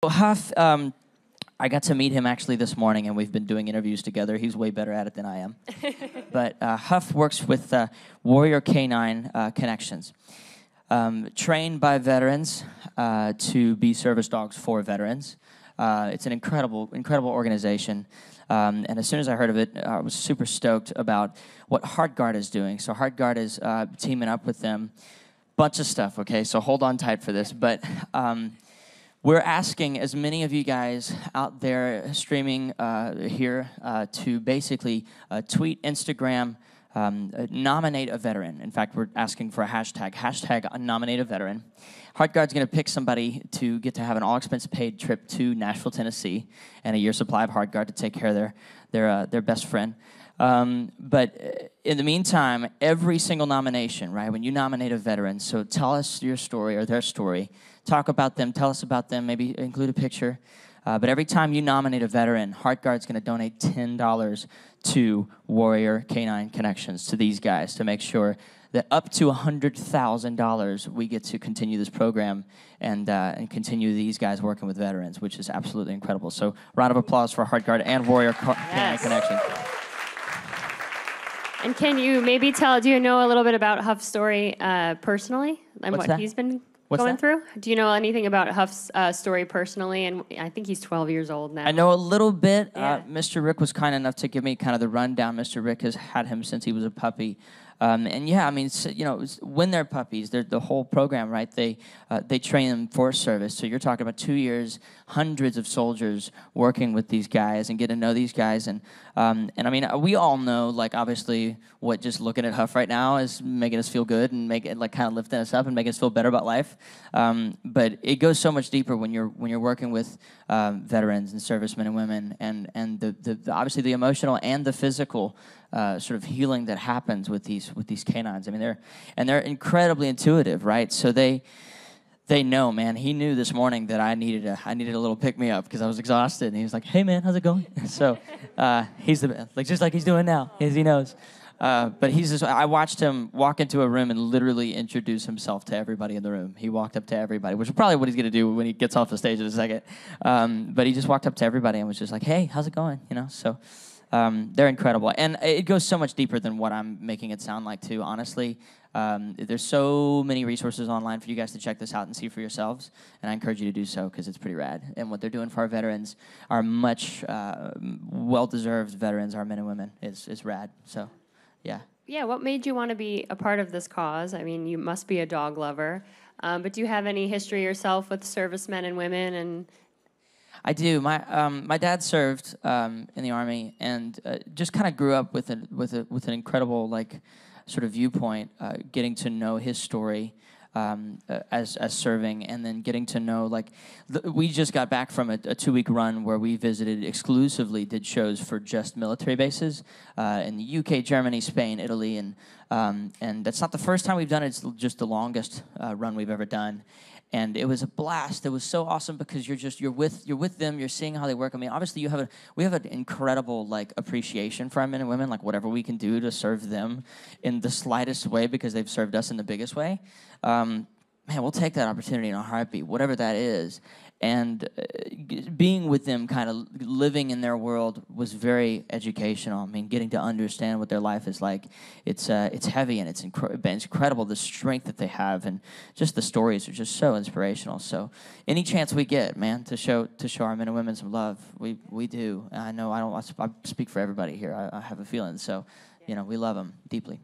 So Huff, I got to meet him actually this morning, and we've been doing interviews together. He's way better at it than I am. But Huff works with Warrior Canine Connections, trained by veterans to be service dogs for veterans. It's an incredible organization. And as soon as I heard of it, I was super stoked about what Heartguard is doing. So Heartguard is teaming up with them. Bunch of stuff, okay? So hold on tight for this. But we're asking as many of you guys out there streaming here to basically tweet, Instagram, nominate a veteran. In fact, we're asking for a hashtag nominate a veteran. Heartguard's going to pick somebody to get to have an all-expense-paid trip to Nashville, Tennessee, and a year's supply of Heartguard to take care of their best friend. But in the meantime, every single nomination, right, when you nominate a veteran, so tell us your story or their story, talk about them, tell us about them, maybe include a picture. But every time you nominate a veteran, Heartguard's going to donate $10 to Warrior Canine Connections, to these guys, to make sure that up to $100,000 we get to continue this program and continue these guys working with veterans, which is absolutely incredible. So round of applause for Heartguard and Warrior Canine Connections. And can you maybe do you know a little bit about Huff's story personally and what he's been going through? Do you know anything about Huff's story personally? And I think he's 12 years old now. I know a little bit. Yeah. Mr. Rick was kind enough to give me kind of the rundown. Mr. Rick has had him since he was a puppy. And yeah, I mean, you know, when they're puppies, they're the whole program, right? They train them for service. So you're talking about 2 years, hundreds of soldiers working with these guys and getting to know these guys. And I mean, we all know, like, obviously, what just looking at Huff right now is making us feel good and like kind of lifting us up and making us feel better about life. But it goes so much deeper when you're working with veterans and servicemen and women, and the obviously the emotional and the physical sort of healing that happens with these canines. I mean, they're incredibly intuitive, right? So they know, man. He knew this morning that I needed a little pick me up because I was exhausted, and he was like, "Hey, man, how's it going?" So he's the best, like just like he's doing now, as he knows. But I watched him walk into a room and literally introduce himself to everybody in the room. He walked up to everybody, which is probably what he's going to do when he gets off the stage in a second. But he just walked up to everybody and was just like, "Hey, how's it going?" You know, so they're incredible. And it goes so much deeper than what I'm making it sound like, too, honestly. There's so many resources online for you guys to check this out and see for yourselves, and I encourage you to do so because it's pretty rad. And what they're doing for our veterans, our much well-deserved veterans, our men and women, is rad. So, yeah. Yeah, what made you want to be a part of this cause? I mean, you must be a dog lover, but do you have any history yourself with servicemen and women? And I do. My dad served in the Army and just kind of grew up with an incredible sort of viewpoint, getting to know his story as serving, and then getting to know we just got back from a 2-week run where we did shows for just military bases in the UK, Germany, Spain, Italy, and that's not the first time we've done it. It's just the longest run we've ever done. And it was a blast. It was so awesome because you're with them. You're seeing how they work. I mean, obviously we have an incredible appreciation for our men and women. Like whatever we can do to serve them in the slightest way because they've served us in the biggest way. Man, we'll take that opportunity in a heartbeat, whatever that is. And being with them, kind of living in their world, was very educational. I mean, getting to understand what their life is like, it's heavy and it's incredible, the strength that they have, and just the stories are just so inspirational. So any chance we get, man, to show our men and women some love, we do. I know I speak for everybody here. I have a feeling. So, we love them deeply.